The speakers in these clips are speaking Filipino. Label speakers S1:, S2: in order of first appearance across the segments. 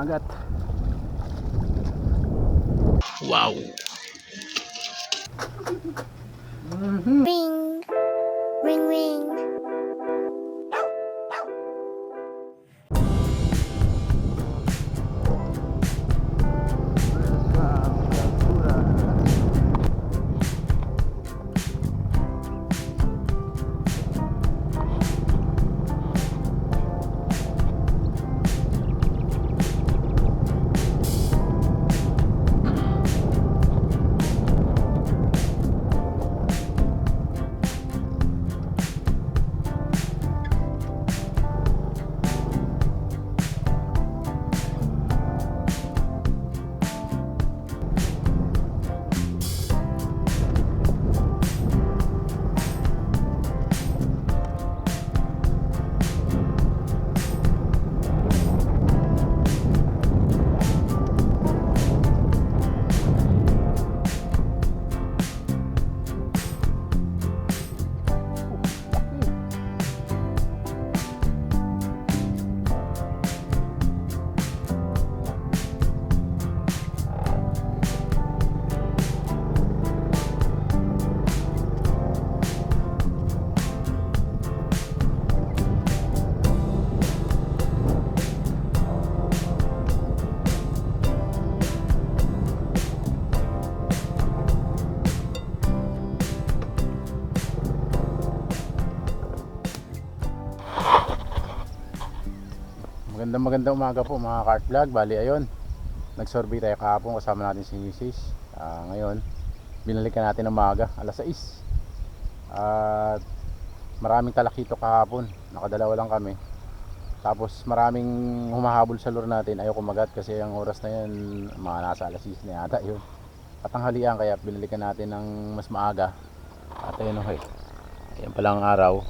S1: kumagat.
S2: Wow.
S3: Ring, ring, ring.
S1: Magandang umaga po mga kart vlog. Bali ayun, nag-survey tayo kahapon kasama natin si Mrs. Ngayon, binalikan natin ng umaga, alas 6. At maraming talakito kahapon, nakadalawa lang kami. Tapos maraming humahabol sa lure natin, ayaw kumagat kasi ang oras na yun, mga nasa alas 6 na yata yun. Patanghalian, kaya binalikan natin ng mas maaga. At ayun okay, ayan pala ang araw.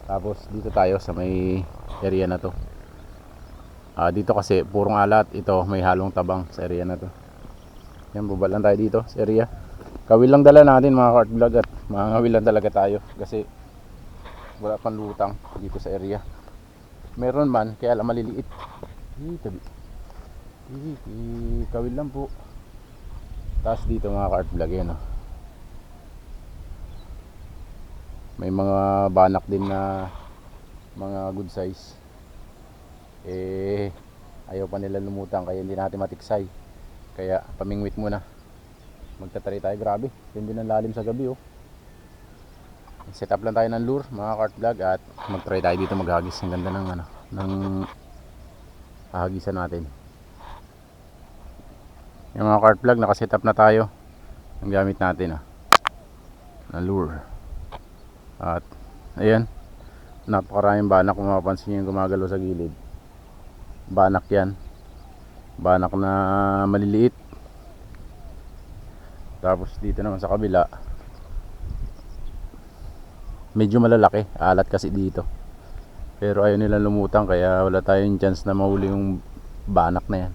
S1: Tapos dito tayo sa may area na to. Dito kasi purong alat, ito may halong tabang sa area na to. Yan, bubal lang tayo dito sa area. Kawil lang dala natin mga kart vlog at mangawil lang talaga tayo kasi wala pang lutang dito sa area. Meron man, kaya lang maliliit. Kawil lang po. Tapos dito mga kart vlog yan, may mga banak din na mga good size. Ayaw pa nila lumutang kaya hindi natin matiksay, kaya pamingwit muna, magtatry tayo. Grabe, hindi ng lalim sa gabi set up lang tayo ng lure mga kart vlog at magtry tayo dito maghagis. Ang ganda ng ng hagisan natin. Yung mga kart vlog, nakaset up na tayo ang gamit natin na lure. At ayan, napakaraming banak. Kung mapapansin nyo yung gumagalaw sa gilid, banak yan, banak na maliliit. Tapos dito naman sa kabila, medyo malalaki, alat kasi dito, pero ayaw nila lumutang kaya wala tayong chance na mahuli yung banak na yan.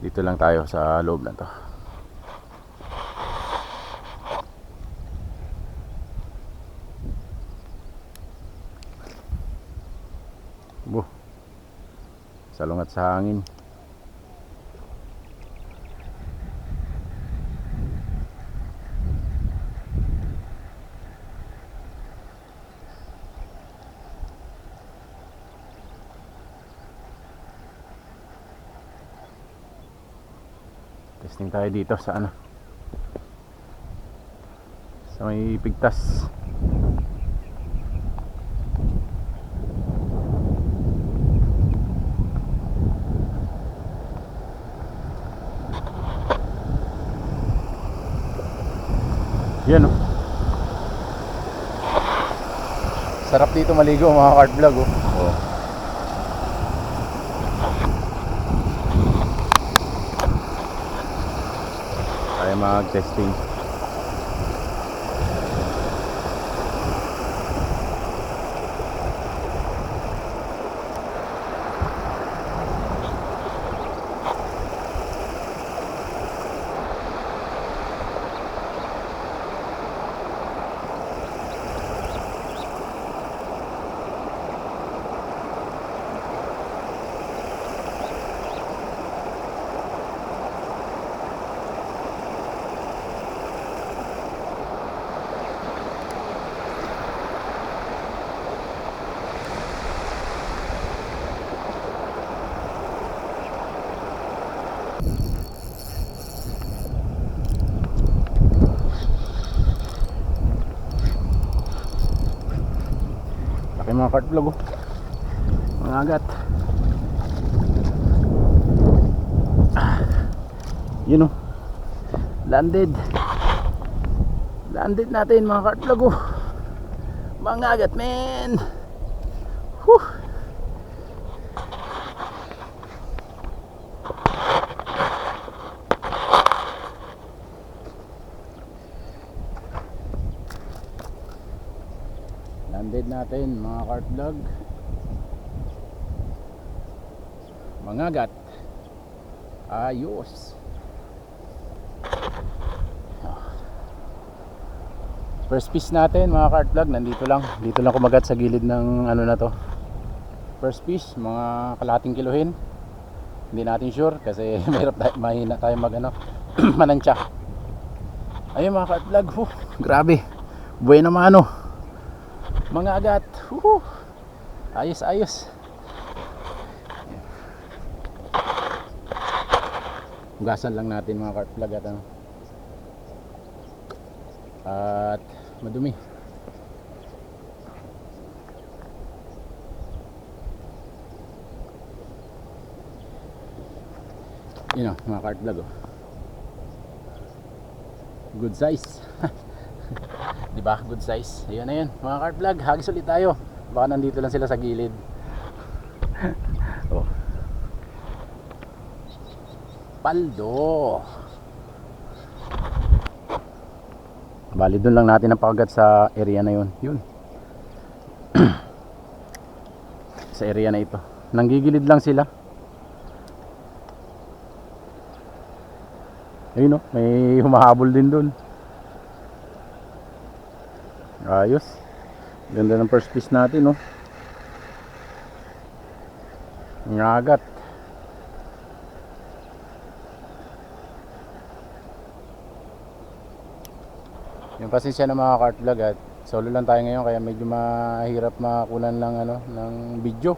S1: Dito lang tayo sa loob na to. Salungat sa hangin. Testing tayo dito sa sa may pigtas. Yan sarap dito maligo mga kart vlog tayo mag testing. Laki mga carp vlog, oh. Mga agat. Yun, oh. Landed. Landed natin mga carp vlog, oh. Mga agat, men. Whew. Landed natin mga carp vlog. Mga agat. Ayos. First piece natin mga carp vlog, nandito lang. Dito lang kumagat sa gilid ng ano na to. First piece, mga kalahating kilohin. Hindi natin sure kasi mahina tayo mag ano, manansya. Ayun mga carp vlog, grabe. Buena mano. Mga agat. Ayos ayos. Hugasan lang natin mga carp vlog at ano. At madumi. Yun, mga carp vlog, oh. Good size. Diba? Good size. Ayun na yun mga carp vlog. Hagis ulit tayo. Baka nandito lang sila sa gilid. Oh. Paldo. Bali doon lang natin ang pakagat sa area na yun. Yun. Sa area na ito. Nanggigilid lang sila. Ayun, oh, may humahabol din doon. Ayos. Ganda ng first piece natin, oh. Ngagat. Yung pasensya ng mga carp vlog at solo lang tayo ngayon kaya medyo mahirap makunan ng ano ng video.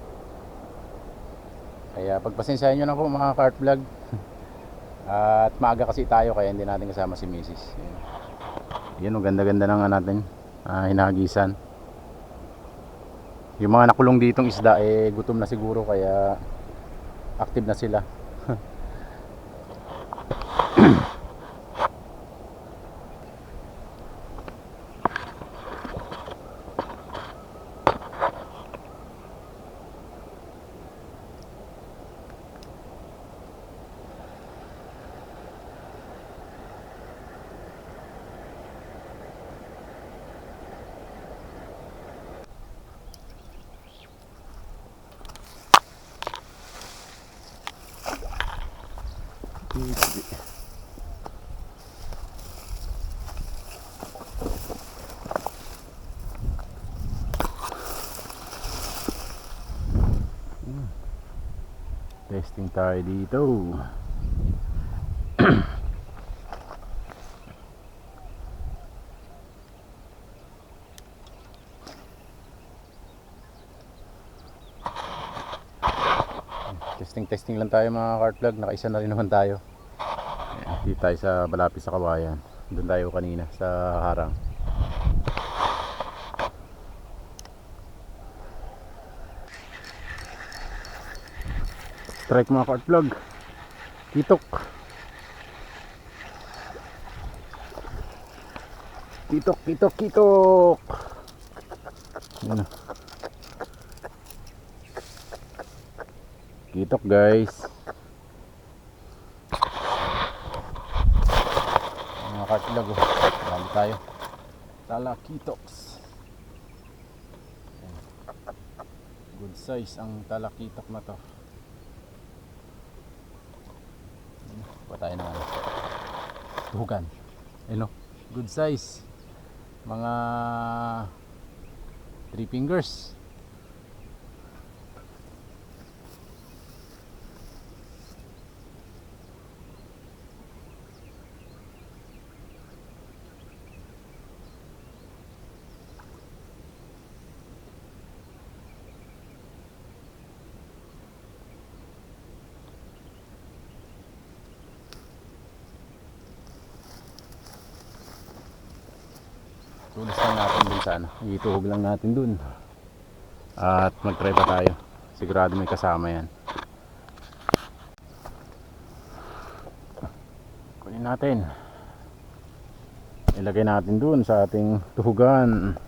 S1: Kaya pagpasensyahan niyo na po mga carp vlog. At maaga kasi tayo kaya hindi natin kasama si Mrs. Yan, ang ganda-ganda ng natin hinahagisan. Yung mga nakulong ditong isda gutom na siguro kaya active na sila. Testing tayo dito. Testing lang tayo mga carp vlog. Nakaisa na rin naman tayo. Dito tayo sa malapit sa kawayan. Doon tayo kanina sa harang. Strike mga carp vlog. Kitok. Kitok. Yan. Kitok guys. Mga carp vlog, oh. Marami tayo. Talakitoks. Good size ang talakitok na to. Pa tayo ng ano, tuhugan. Hello, good size. Mga 3 fingers. Tulis lang natin dun sa ano, ituhog lang natin dun. At mag-try pa tayo. Sigurado may kasama yan. Kunin natin. Ilagay natin dun sa ating tuhugan.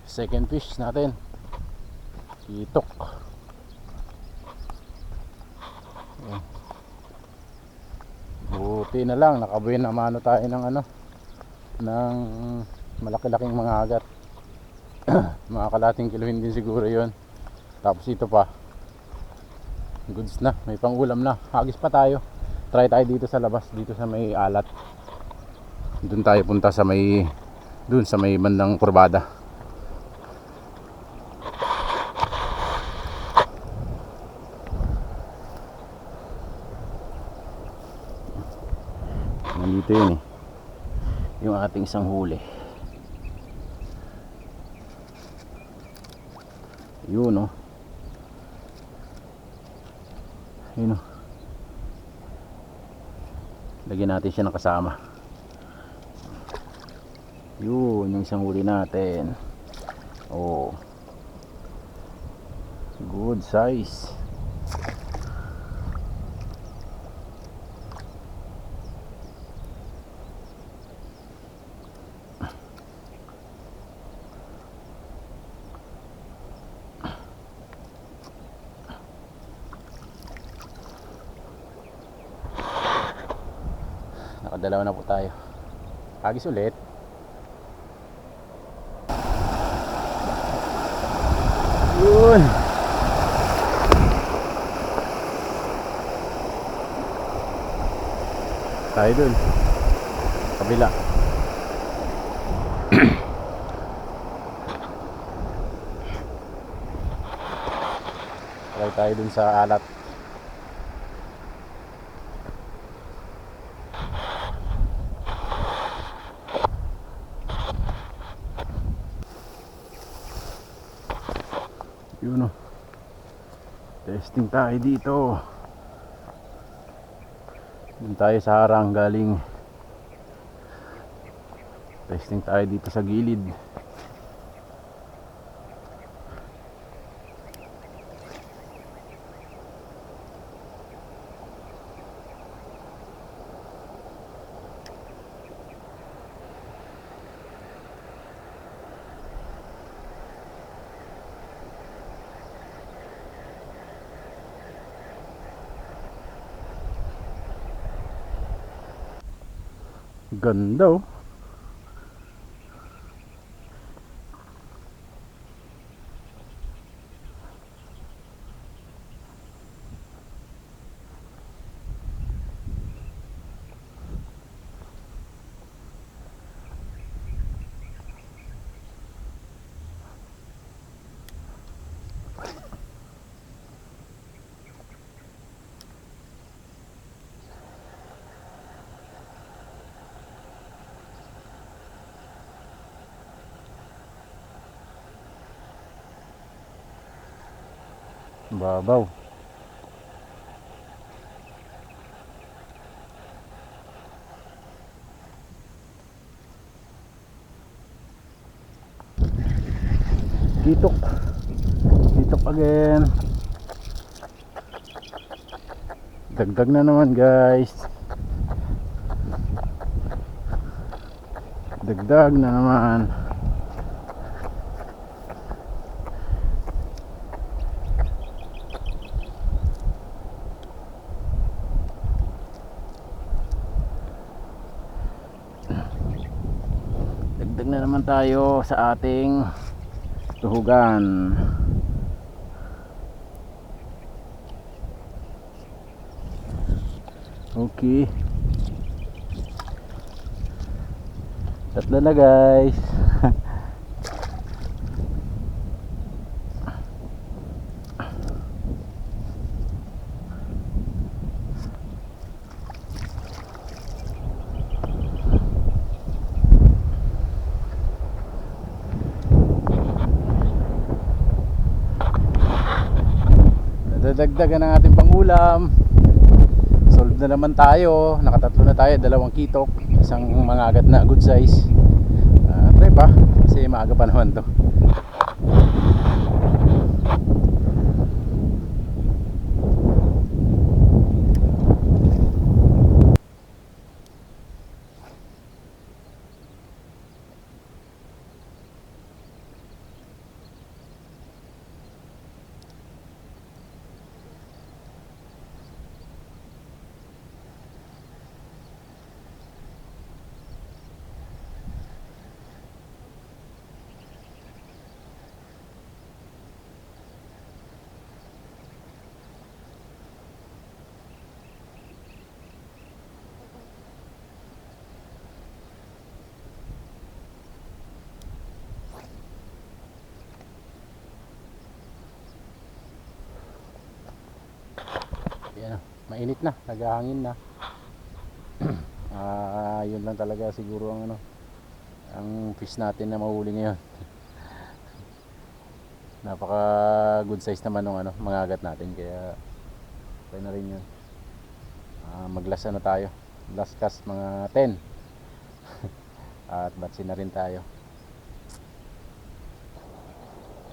S1: Second fish natin. Itok. Ayan. Buti na lang nakabuhin na mano tayo ng ng malaki-laking mga agat. Mga kalating kiluhin din siguro yon. Tapos ito pa, goods na, may pangulam na. Hagis pa tayo. Try tayo dito sa labas, dito sa may alat. Doon tayo punta sa may, doon sa may bandang kurbada. Nandito yun yung ating isang huli. Yun yun lagyan natin siya ng kasama. Yun yung isang huli natin. Good size. Nakadalawa na po tayo. Hagis ulit. Yun. Tayo dun. Kabila. Tayo dun sa alat. Yun testing tayo dito. Doon tayo sa harang galing. Testing tayo dito sa gilid. Ganda babaw. Titok again. Dagdag na naman guys. Dagdag na naman. Dagdag na naman tayo sa ating tuhugan. Okay. Tatlo na guys. nadagdagan ng ating pangulam. Solve na naman tayo. Nakatatlo na tayo, 2 kitok, isang mangagat na good size. Try pa kasi maaga pa naman to. Yan, mainit na, naghahangin na. Yun lang talaga siguro ang ang fish natin na mahuli ngayon. Napaka good size naman ng mga agat natin, kaya try na rin yun. Maglas tayo, last cast mga 10. At batsin na rin tayo.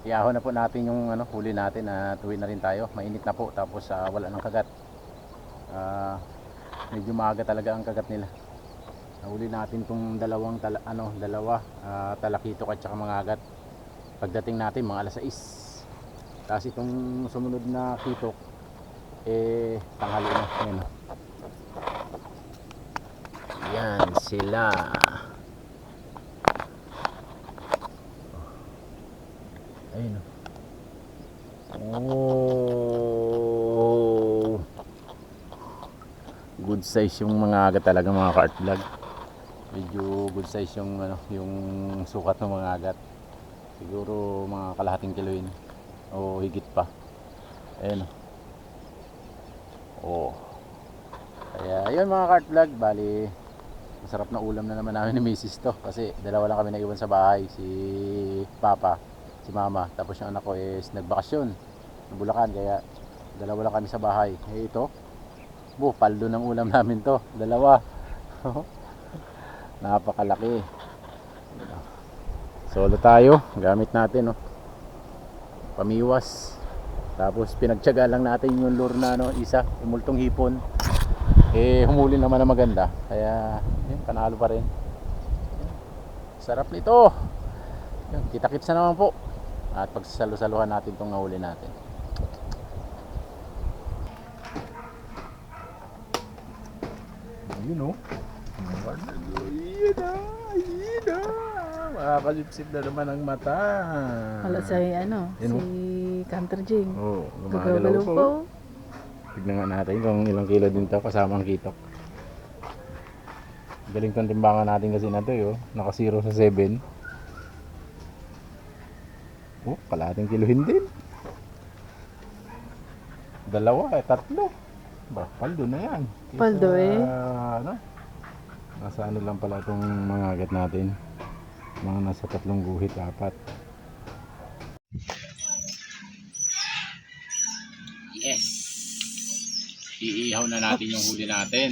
S1: Iahon na po natin yung huli natin at uwi na rin tayo. Mainit na po, tapos wala ng kagat. Medyo maaga talaga ang kagat nila. Nahuli natin tong dalawa talakitok at saka mga agat. Pagdating natin mga alas 6. Tapos itong sumunod na kitok tanghali na. Ayan, yan sila. Ayun. Oh. Good size yung mga agat talaga, mga ka-art vlog. Medyo good size yung yung sukat ng mga agat. Siguro mga kalahating kiloin o higit pa. Ayun. Oh. Kaya ayun mga ka-art vlog, bali masarap na ulam na naman namin ni Mrs. to, kasi dalawa lang kami naiwan sa bahay, si Papa, si Mama, tapos yung anak ko is nagbakasyon ng Bulacan, kaya dalawa lang kami sa bahay. Ito, paldo ng ulam namin to, dalawa. Napakalaki. Solo tayo, gamit natin pamiwas, tapos pinagtiyaga lang natin yung lure na isa, yung multong hipon. Humuli naman na maganda, kaya yun, panalo pa rin. Sarap nito. Kita-kits na naman po. At pagsasalo-saluhan natin itong nahuli natin. Yun makakasipsip na naman ang mata.
S2: Wala si si Canter Jing.
S1: Gumagalaw po. Tignan nga natin kung ilang kilo din to kasama ang kitok. Galing tong timbangan natin kasi na to naka 0 sa 7. Kalahating kilohin din. 2, 3. Paldo na yan.
S2: Paldo
S1: Nasa lang pala itong mga agat natin. Mga nasa 3 guhit, 4. Yes! Iihaw na natin yung huli natin.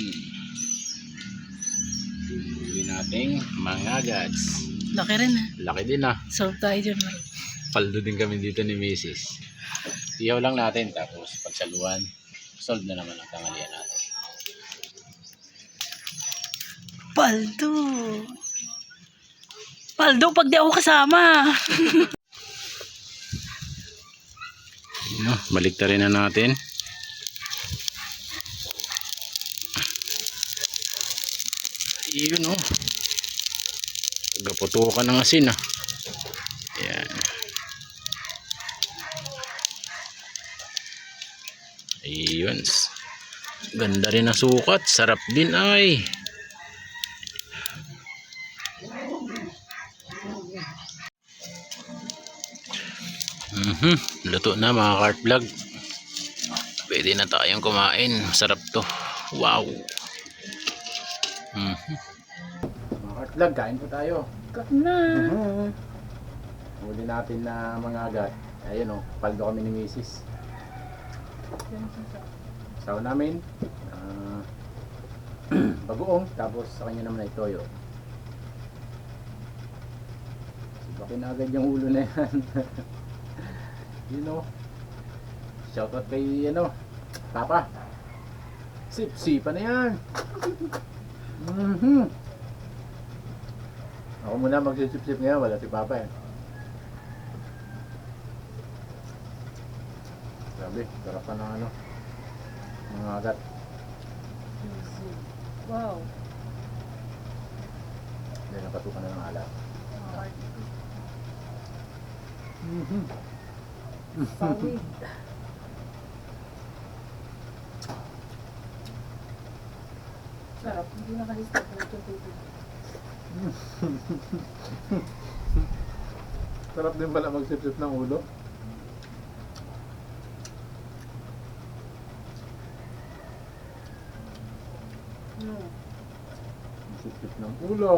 S1: Huli nating mga agats.
S2: Laki rin
S1: Laki din
S2: Solve tayo dyan.
S1: Paldo din kami dito ni Mrs. Ihaw lang natin, tapos pagsaluan, solve na naman ang tanghalian natin.
S2: Paldo! Paldo pag di ako kasama!
S1: Baliktarin na natin. Yun gaputukan ng asin Ayan. Ayun. Ganda rin ang sukat. Sarap din ay. Luto na mga ka-art vlog. Pwede na tayong kumain. Sarap to. Wow. Mga ka-art vlog, kain po tayo.
S2: Kain na!
S1: Huli natin na mga agat. Ayun paldo kami ni Mrs. Sawa namin. Bagoong. Tapos sa kanya naman ay toyo. Sipakin na agad yung ulo na yan. You know. Shoutout kay Papa. Sip-sipa na yan. Ako muna magsisip-sip ngayon. Wala si Papa eh. Grabe, sarap pa ng mga agat.
S2: Wow.
S1: Dahil napatukan na ng alak.
S2: Pawid. Sarap. Hindi nakalista ko ito dito.
S1: Sarap din pala magsip-sip ng ulo. Magsip-sip ng ulo.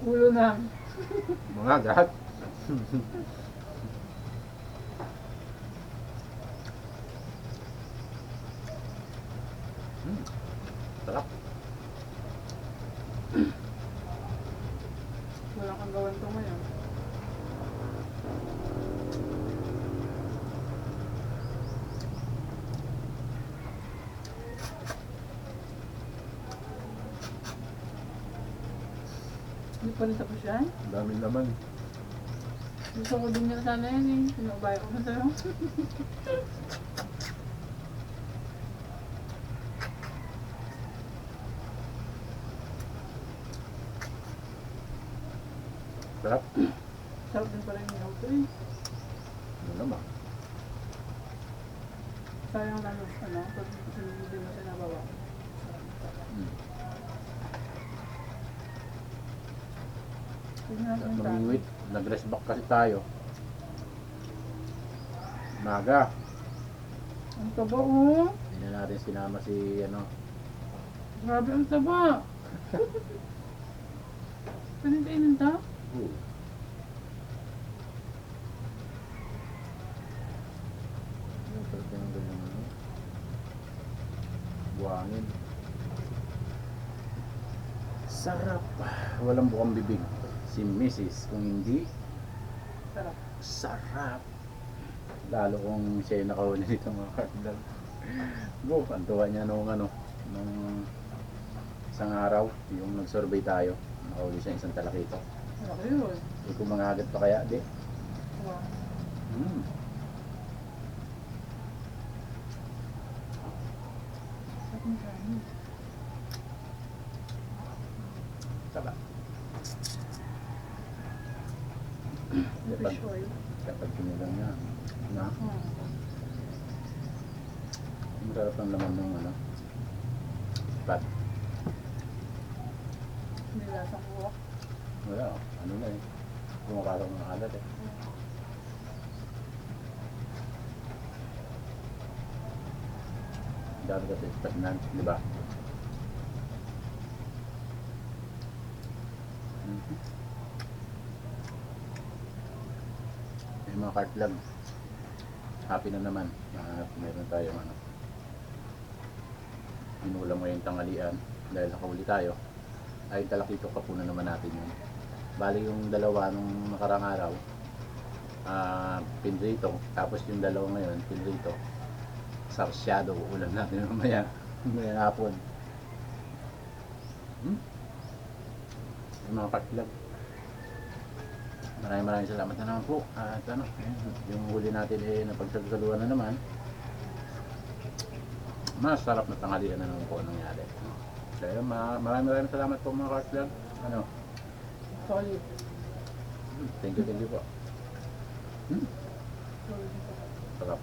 S2: Ulo na.
S1: Mga agat. Sarap.
S2: Walang kang gawan to ngayon. Hindi pa rin tapos yan?
S1: Ang daming laman.
S2: Gusto ko din yan sana yan eh. Pinabaya ko na sa'yo.
S1: Sarap.
S2: Sarap din pala yung auto eh.
S1: Ano naman?
S2: Sayang lang pag hindi mo siya nabawa. Tignan natin yung dami.
S1: Namingwit. Nag-rest back kasi tayo. Maga.
S2: Ang taba oh.
S1: Hindi na natin sinama si
S2: Grabe ang taba. Kanin ta?
S1: Buhangin. Sarap. Walang bukang bibig. Si Mrs. Kung hindi,
S2: Sarap.
S1: sarap. Lalo kung siya yung nakahuli dito mga kardal. Ang tuwa niya nung isang araw, yung nag-survey tayo. Nakahuli siya isang talakito.
S2: Malaki yun.
S1: Hindi ko mga agad pa kaya, di.
S2: Wow. Sarap ng kanin.
S1: Saba.
S2: Fish oil.
S1: Kapag pinilang niya, na,
S2: Hmm.
S1: ang sarap ng laman ng pat.
S2: Hindi lasang buwak.
S1: Wala, ano na eh. Kumakalang ng alat eh. Dami kasi stagnan, di ba? Yung mga kartlag, happy na naman. Meron tayong inulam ngayong tanghalian dahil nakahuli tayo. Ay talakito kapunan naman natin yun. Bali yung dalawa nung nakarang araw, pinrito, tapos yung dalawa ngayon, pinrito. Sarsyado, ulam natin mamaya. Mamaya hapon. Yung mga kartlag. Maraming salamat na naman po. At yung huli natin napagsagsaluhan na naman. Masarap na tanghalian na naman po ang nangyari. Kaya maraming salamat po mga kartlag.
S2: Solid.
S1: Thank you po.
S2: Solid.
S1: Sarap.